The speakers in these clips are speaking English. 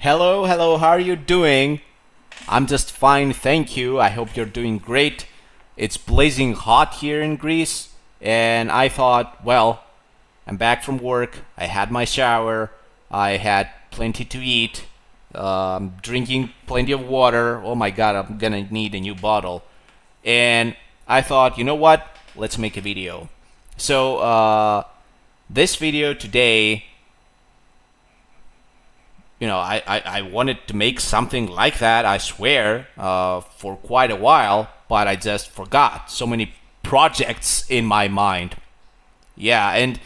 Hello, hello, how are you doing? I'm just fine, thank you. I hope you're doing great. It's blazing hot here in Greece, and I thought, well, I'm back from work, I had my shower, I had plenty to eat, drinking plenty of water. Oh my god, I'm gonna need a new bottle. And I thought, you know what? Let's make a video. So, this video today, I wanted to make something like that, I swear, for quite a while, but I just forgot. So many projects in my mind. Yeah, and,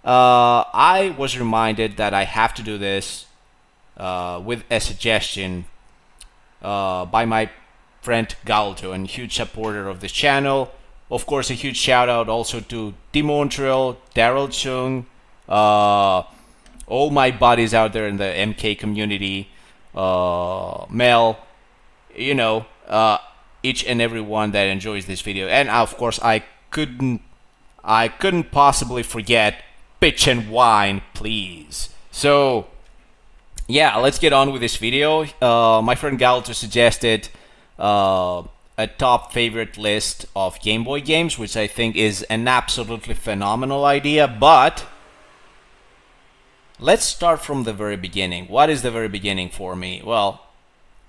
I was reminded that I have to do this with a suggestion by my friend Galto, and huge supporter of this channel. Of course, a huge shout out also to D Montreal, Daryl Chung, all my buddies out there in the MK community, Mel, each and every one that enjoys this video. And of course, I couldn't possibly forget Bitch and Wine, please. So yeah, let's get on with this video. My friend Galto suggested a top favorite list of Game Boy games, which I think is an absolutely phenomenal idea, but let's start from the very beginning. What is the very beginning for me? Well,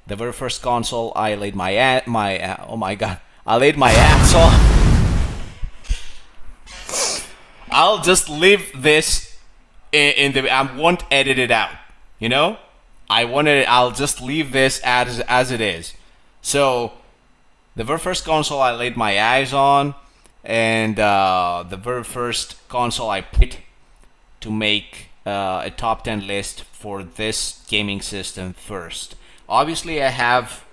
the very first console I laid my oh my god, I laid my ass on. I'll just leave this in the. I won't edit it out. I'll just leave this as it is. So, the very first console I laid my eyes on, and the very first console I picked to make a top 10 list for this gaming system first. Obviously, I have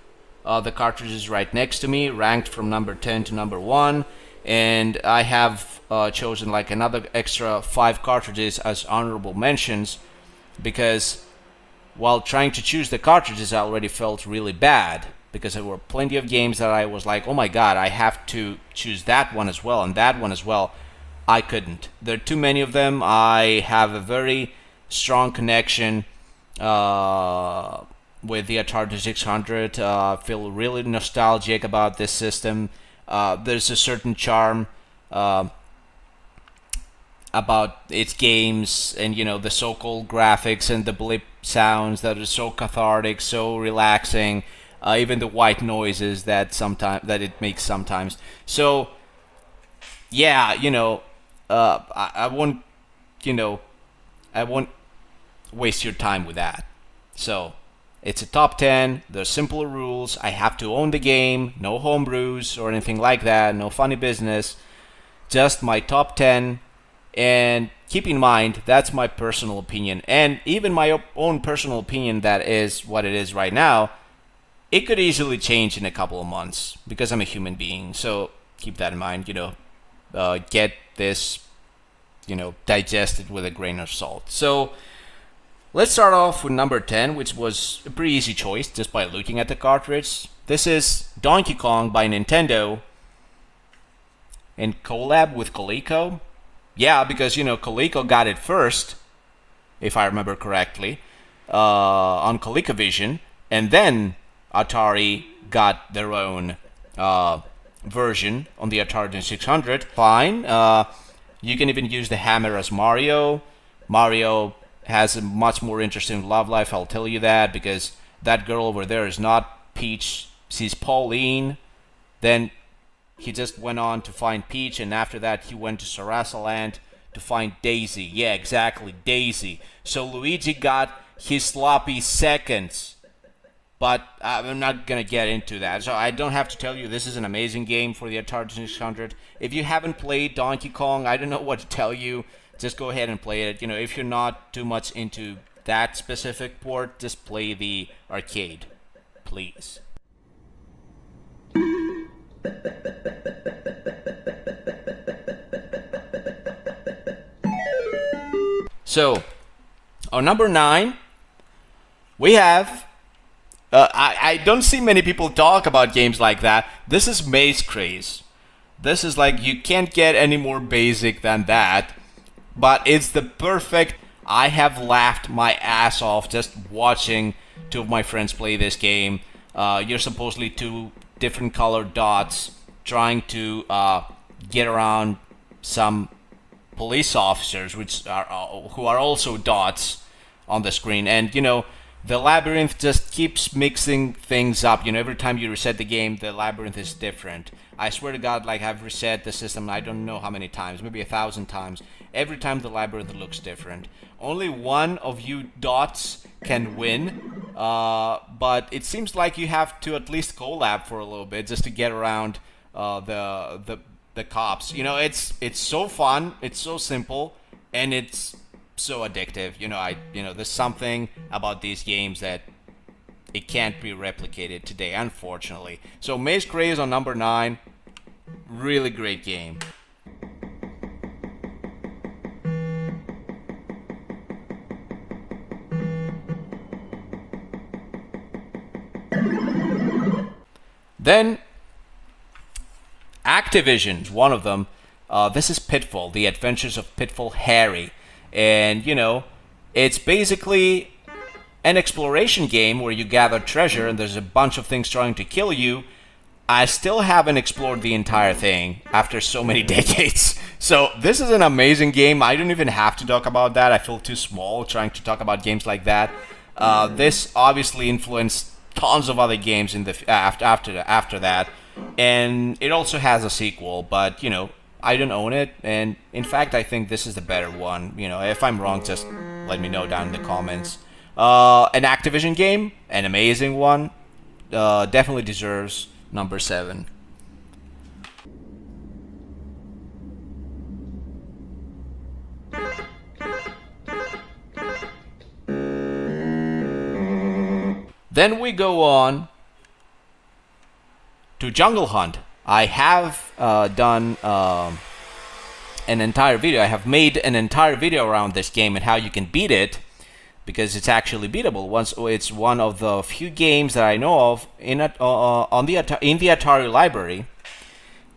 the cartridges right next to me, ranked from number 10 to number 1, and I have chosen like another extra 5 cartridges as honorable mentions, because while trying to choose the cartridges, I already felt really bad, because there were plenty of games that I was like, oh my god, I have to choose that one as well and that one as well. I couldn't. There are too many of them. I have a very strong connection with the Atari 600. I feel really nostalgic about this system. There's a certain charm about its games, and the so-called graphics and the blip sounds that are so cathartic, so relaxing. Even the white noises that it makes sometimes. So yeah, I won't waste your time with that. So it's a top 10. There's simpler rules. I have to own the game. No homebrews or anything like that. No funny business. Just my top 10. And keep in mind, that's my personal opinion. And even my own personal opinion, that is what it is right now, it could easily change in a couple of months, because I'm a human being. So keep that in mind, get this, digested with a grain of salt. So let's start off with number 10, which was a pretty easy choice just by looking at the cartridge. This is Donkey Kong by Nintendo in collab with Coleco. Yeah, because, Coleco got it first, if I remember correctly, on ColecoVision, and then Atari got their own version on the Atari 600. Fine. You can even use the hammer as Mario. Mario has a much more interesting love life, I'll tell you that, because that girl over there is not Peach, she's Pauline. Then he just went on to find Peach, and after that he went to Sarasaland to find Daisy. Yeah, exactly, Daisy. So Luigi got his sloppy seconds. But I'm not going to get into that. So I don't have to tell you, this is an amazing game for the Atari 600. If you haven't played Donkey Kong, I don't know what to tell you. Just go ahead and play it. If you're not too much into that specific port, just play the arcade, please. So, on number 9, we have... I don't see many people talk about games like that. This is Maze Craze. This is like, you can't get any more basic than that. But it's the perfect I have laughed my ass off just watching two of my friends play this game. You're supposedly two different colored dots trying to get around some police officers, which are who are also dots on the screen. And you know, the labyrinth just keeps mixing things up. You know, every time you reset the game, the labyrinth is different. I swear to God, like, I've reset the system, I don't know how many times, maybe 1,000 times. Every time the labyrinth looks different. Only one of you dots can win, but it seems like you have to at least collab for a little bit just to get around the cops. You know, it's so fun, it's so simple, and it's so addictive. You know, there's something about these games that it can't be replicated today, unfortunately. So Maze Craze on number 9, really great game. Then Activision's one of them. This is Pitfall, The Adventures of Pitfall Harry. And, you know, it's basically an exploration game where you gather treasure and there's a bunch of things trying to kill you. I still haven't explored the entire thing after so many decades. So this is an amazing game. I don't even have to talk about that. I feel too small trying to talk about games like that. This obviously influenced tons of other games in the after that. And it also has a sequel, but, you know, I don't own it, and in fact, I think this is the better one. You know, if I'm wrong, just let me know down in the comments. An Activision game, an amazing one, definitely deserves number 7. Then we go on to Jungle Hunt. I have done an entire video. I have made an entire video around this game and how you can beat it, because it's actually beatable. It's one of the few games that I know of in the Atari library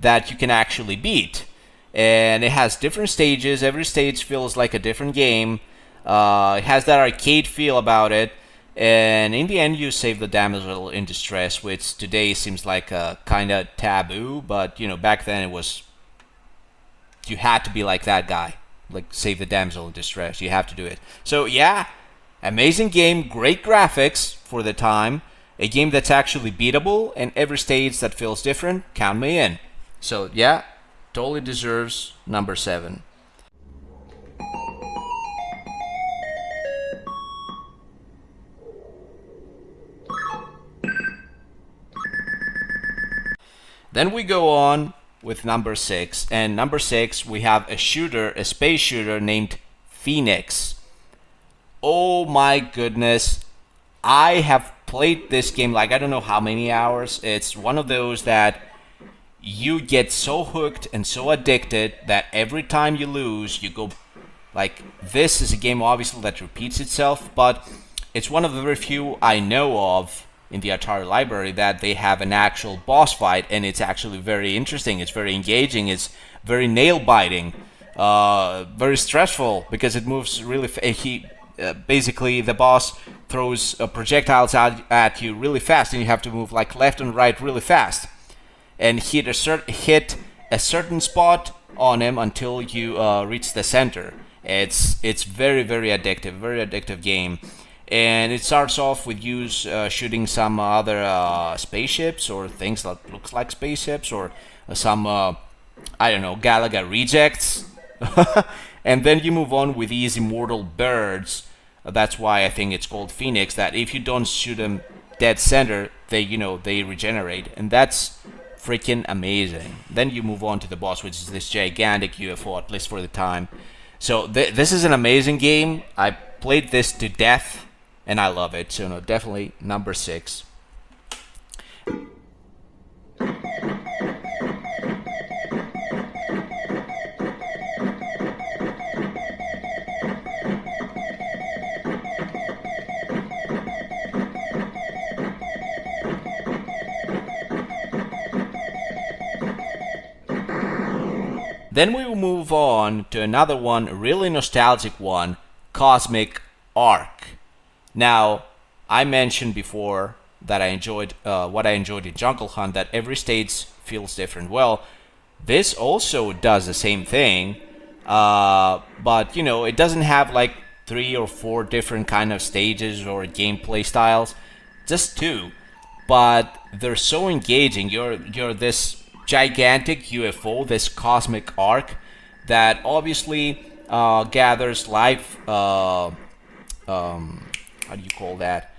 that you can actually beat, and it has different stages. Every stage feels like a different game. It has that arcade feel about it. And in the end, you save the damsel in distress, which today seems like a kind of taboo, but you know, back then it was, you had to be like that guy, like save the damsel in distress. You have to do it. So yeah, amazing game, great graphics for the time, a game that's actually beatable, and every stage that feels different, count me in. So yeah, totally deserves number 7. Then we go on with number 6, and number 6 we have a shooter, a space shooter named Phoenix. Oh my goodness, I have played this game like I don't know how many hours. It's one of those that you get so hooked and so addicted that every time you lose, you go like, this is a game obviously that repeats itself, but it's one of the very few I know of in the Atari library that they have an actual boss fight, and it's actually very interesting, it's very engaging, it's very nail-biting, very stressful, because it moves really basically the boss throws projectiles at you really fast, and you have to move like left and right really fast and hit a certain spot on him until you reach the center. It's very addictive game. And it starts off with you shooting some other spaceships or things that looks like spaceships, or some I don't know, Galaga rejects. And then you move on with these immortal birds. That's why I think it's called Phoenix, that if you don't shoot them dead center, they regenerate, and that's freaking amazing. Then you move on to the boss, which is this gigantic UFO, at least for the time. So this is an amazing game. I played this to death, and I love it. So no, definitely number 6. Then we will move on to another one, a really nostalgic one, cosmic arc. Now, I mentioned before that I enjoyed what I enjoyed in Jungle Hunt, that every stage feels different. Well, this also does the same thing, but you know, it doesn't have like 3 or 4 different kind of stages or gameplay styles, just 2. But they're so engaging. You're this gigantic UFO, this cosmic arc that obviously gathers life. How do you call that?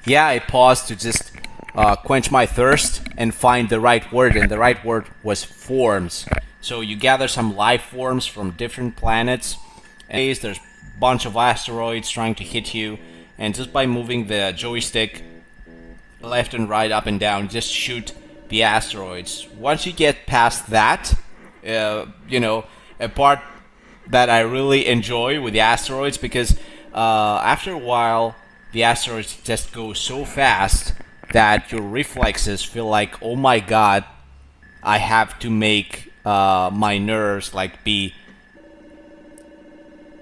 Yeah, I paused to just quench my thirst and find the right word, and the right word was forms. So you gather some life forms from different planets, and there's a bunch of asteroids trying to hit you, and just by moving the joystick left and right, up and down, just shoot the asteroids. Once you get past that, you know, a part that I really enjoy with the asteroids, because after a while the asteroids just go so fast that your reflexes feel like, oh my god, I have to make my nerves like be,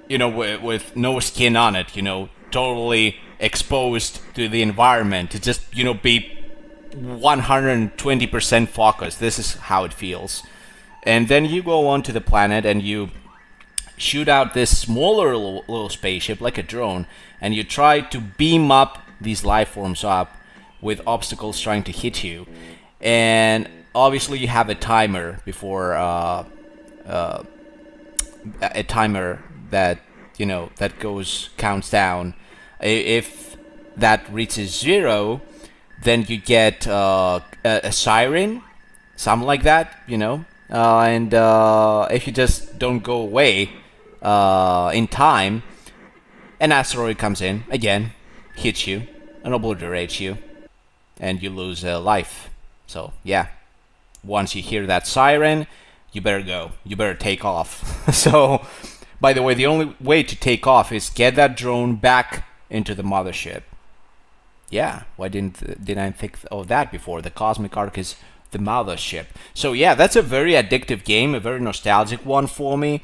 you know, with no skin on it, you know, totally exposed to the environment, to just, you know, be 120% focused. This is how it feels. And then you go onto the planet and you shoot out this smaller little spaceship like a drone, and you try to beam up these life forms up with obstacles trying to hit you. And obviously you have a timer before a timer that, you know, that counts down. If that reaches 0, then you get a siren, something like that, you know. And if you just don't go away in time, an asteroid comes in again, hits you, and obliterates you, and you lose a life. So yeah, once you hear that siren, you better go. You better take off. So, by the way, the only way to take off is get that drone back into the mothership. Yeah, why didn't I think of that before? The cosmic arc is the mothership. So yeah, that's a very addictive game, a very nostalgic one for me.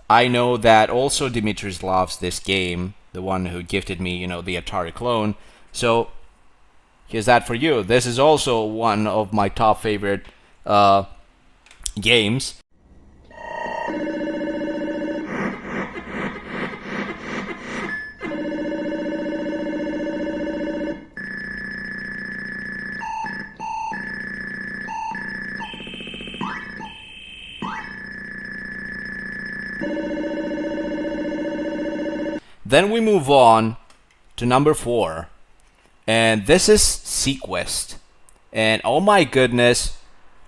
I know that also Dimitris loves this game, the one who gifted me, you know, the Atari clone. So here's that for you. This is also one of my top favorite games. Then we move on to number 4, and this is Sequest. And oh my goodness,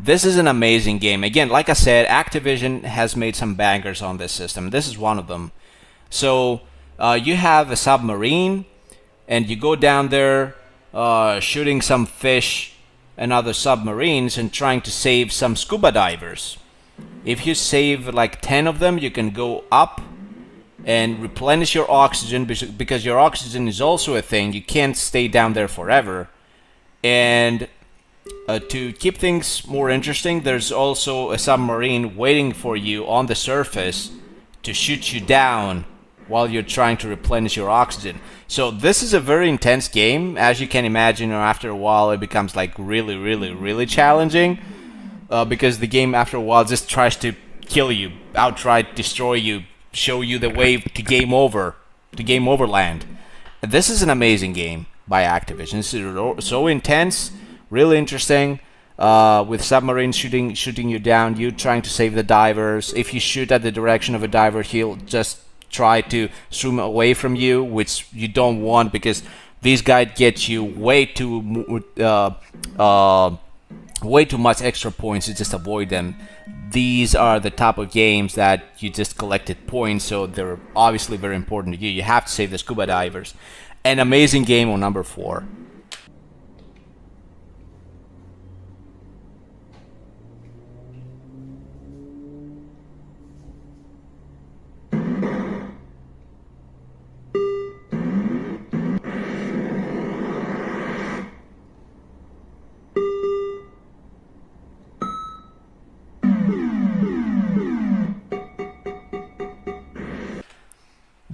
this is an amazing game. Again, like I said, Activision has made some bangers on this system. This is one of them. So you have a submarine, and you go down there shooting some fish and other submarines and trying to save some scuba divers. If you save like 10 of them, you can go up and replenish your oxygen, because your oxygen is also a thing. You can't stay down there forever. And to keep things more interesting, there's also a submarine waiting for you on the surface to shoot you down while you're trying to replenish your oxygen. So this is a very intense game. As you can imagine, after a while it becomes like really challenging, because the game after a while just tries to kill you, outright destroy you, show you the way to game over land. This is an amazing game by Activision. This is so intense, really interesting, with submarines shooting you down, you trying to save the divers. If you shoot at the direction of a diver, he'll just try to swim away from you, which you don't want, because these guys get you way too much extra points. You just avoid them. These are the type of games that you just collected points, so they're obviously very important to you. You have to save the scuba divers. An amazing game on number 4.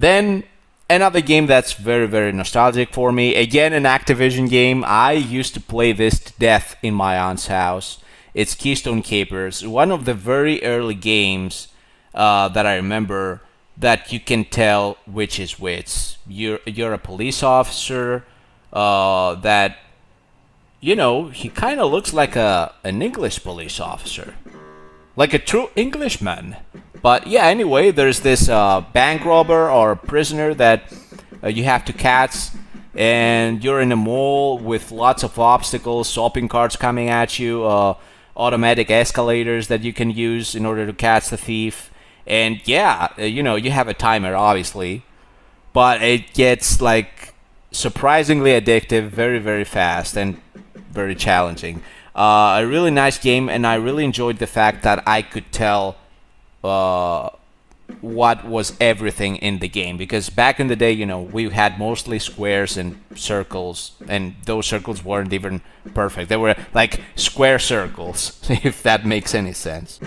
Then another game that's very, very nostalgic for me. Again, an Activision game. I used to play this to death in my aunt's house. It's Keystone Capers, one of the very early games that I remember that you can tell which is which. You're a police officer that, you know, he kind of looks like an English police officer, like a true Englishman. But yeah, anyway, there's this bank robber or prisoner that you have to catch, and you're in a mall with lots of obstacles, shopping carts coming at you, automatic escalators that you can use in order to catch the thief. And yeah, you know, you have a timer, obviously, but it gets like surprisingly addictive very, very fast and very challenging. A really nice game, and I really enjoyed the fact that I could tell what was everything in the game, because back in the day, you know, we had mostly squares and circles, and those circles weren't even perfect. They were like square circles, if that makes any sense.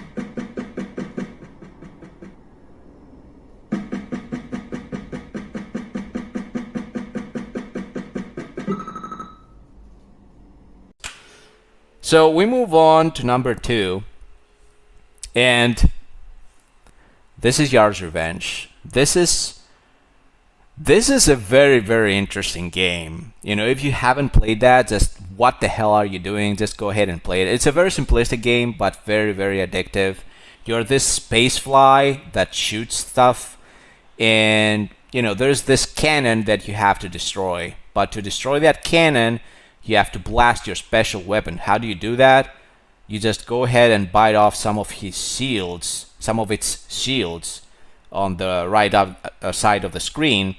So we move on to number 2, and this is Yar's Revenge. This is a very, very interesting game. You know, if you haven't played that, just what the hell are you doing? Just go ahead and play it. It's a very simplistic game, but very, very addictive. You're this space fly that shoots stuff, and you know, there's this cannon that you have to destroy. But to destroy that cannon, you have to blast your special weapon. How do you do that? You just go ahead and bite off some of its shields on the right side of the screen.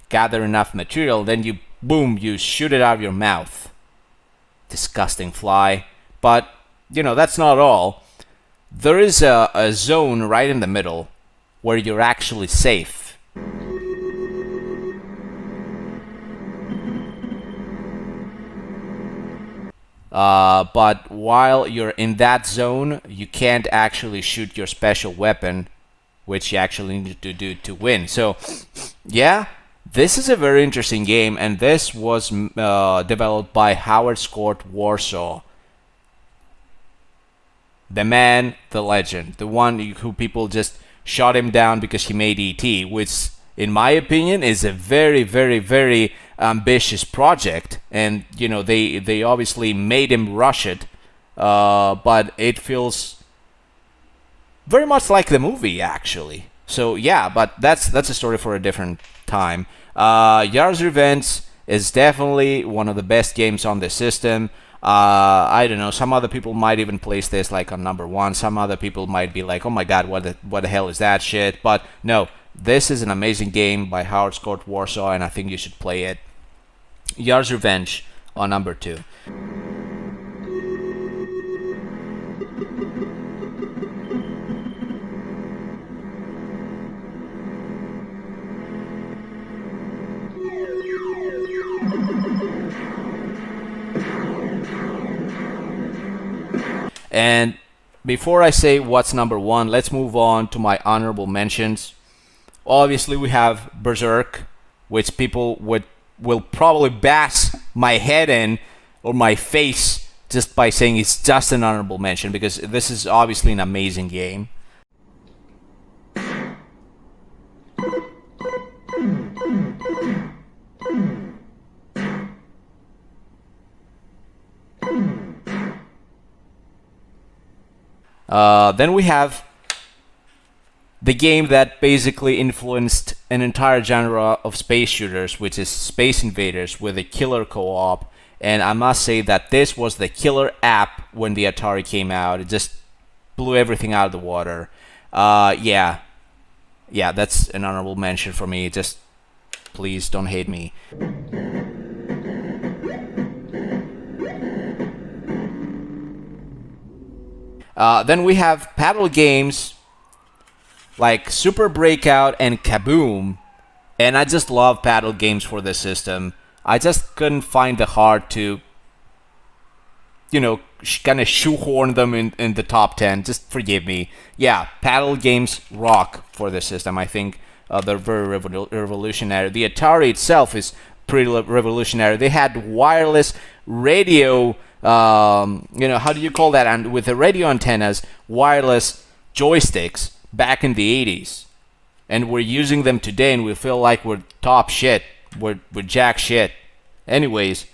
Gather enough material, then you boom, you shoot it out of your mouth. Disgusting fly. But you know, that's not all. There is a zone right in the middle where you're actually safe. But while you're in that zone, you can't actually shoot your special weapon, which you actually need to do to win. So, yeah, this is a very interesting game, and this was developed by Howard Scott Warsaw. The man, the legend, the one who people just shot him down because he made E.T., which, in my opinion, is a very, very, very ambitious project, and you know, they obviously made him rush it, but it feels very much like the movie, actually. So yeah, but that's a story for a different time. Yar's Revenge is definitely one of the best games on the system. I don't know, some other people might even place this like on number 1. Some other people might be like, oh my god, what the hell is that shit? But no, this is an amazing game by Howard Scott Warsaw, and I think you should play it. Yar's Revenge on number 2. And before I say what's number 1, let's move on to my honorable mentions. Obviously, we have Berserk, which people will probably bash my head in or my face just by saying it's just an honorable mention, because this is obviously an amazing game. Then we have the game that basically influenced an entire genre of space shooters, which is Space Invaders, with a killer co-op. And I must say that this was the killer app when the Atari came out. It just blew everything out of the water. Yeah, that's an honorable mention for me. Just please don't hate me. Then we have paddle games like Super Breakout and Kaboom, and I just love paddle games for this system. I just couldn't find the heart to, kind of shoehorn them in the top 10. Just forgive me. Yeah, paddle games rock for the system. I think they're very revolutionary. The Atari itself is pretty revolutionary. They had wireless radio, how do you call that? And with the radio antennas, wireless joysticks back in the 80s. And we're using them today and we feel like we're top shit. We're jack shit. Anyways.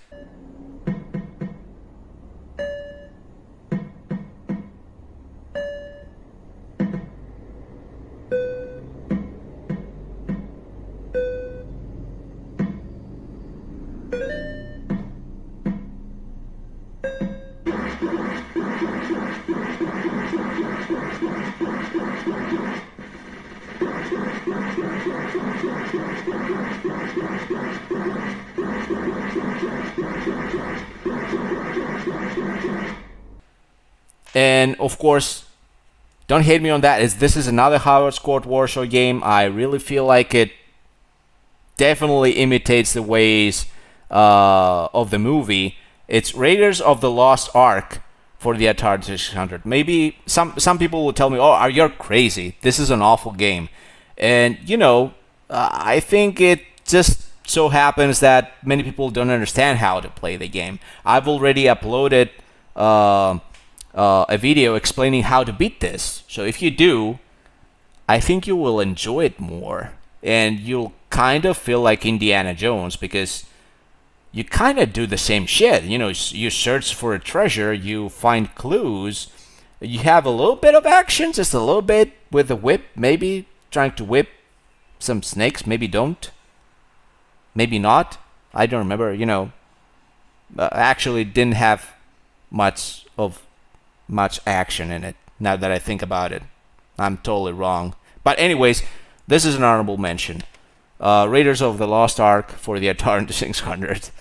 And of course, don't hate me on that. This is another Howard Squad Warsaw game. I really feel like it definitely imitates the ways of the movie. It's Raiders of the Lost Ark for the Atari 2600. Maybe some people will tell me, "Oh, you're crazy. This is an awful game." And I think it just so happens that many people don't understand how to play the game. I've already uploaded a video explaining how to beat this. So if you do, I think you will enjoy it more. And you'll kind of feel like Indiana Jones because you kind of do the same shit. You search for a treasure, you find clues, you have a little bit of action, just a little bit with the whip, maybe trying to whip some snakes, maybe don't. Maybe not. I don't remember, actually didn't have much action in it, now that I think about it. I'm totally wrong. But anyways, this is an honorable mention. Raiders of the Lost Ark for the Atari 2600.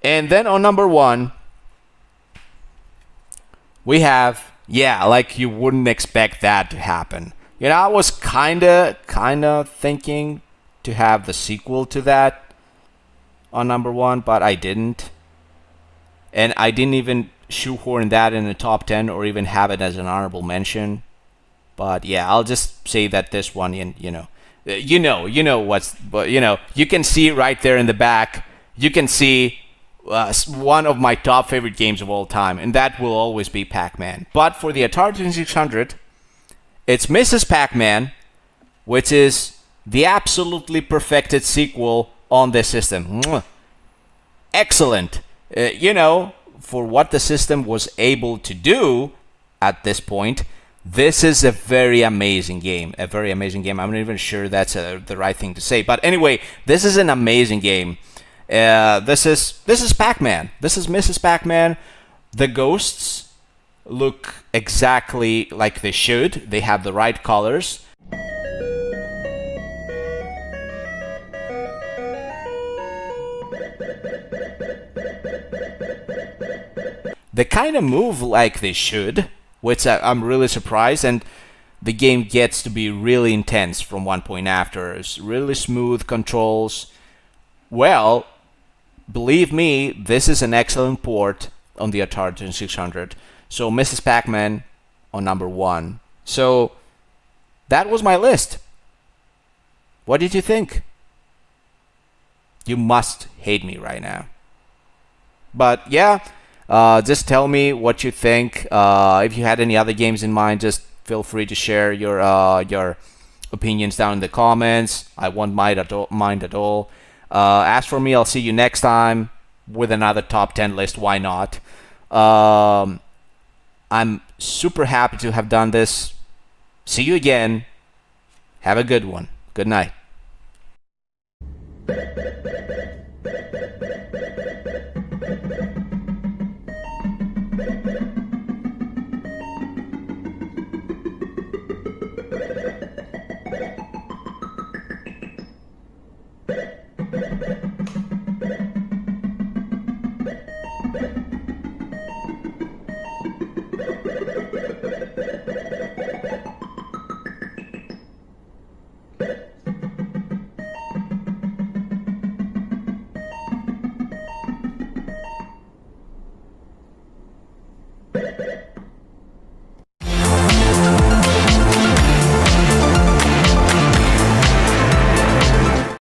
And then on number 1, we have, like you wouldn't expect that to happen. I was kind of thinking to have the sequel to that on number 1, but I didn't. And I didn't even shoehorn that in the top 10 or even have it as an honorable mention. But yeah, I'll just say that this one, you can see right there in the back, you can see one of my top favorite games of all time, and that will always be Pac-Man. But for the Atari 2600, it's Mrs. Pac-Man, which is the absolutely perfected sequel on this system. Excellent. For what the system was able to do at this point, this is a very amazing game. A very amazing game. I'm not even sure that's the right thing to say. But anyway, this is an amazing game. This is Pac-Man. This is Mrs. Pac-Man. The ghosts look exactly like they should. They have the right colors. They kind of move like they should, which I'm really surprised. And the game gets to be really intense from one point after. It's really smooth controls. Well, believe me, this is an excellent port on the Atari 2600. So Mrs. Pac-Man on number 1. So that was my list. What did you think? You must hate me right now. But yeah, just tell me what you think. If you had any other games in mind, just feel free to share your opinions down in the comments. I won't mind at all. As for me, I'll see you next time with another top 10 list. Why not? I'm super happy to have done this. See you again. Have a good one. Good night.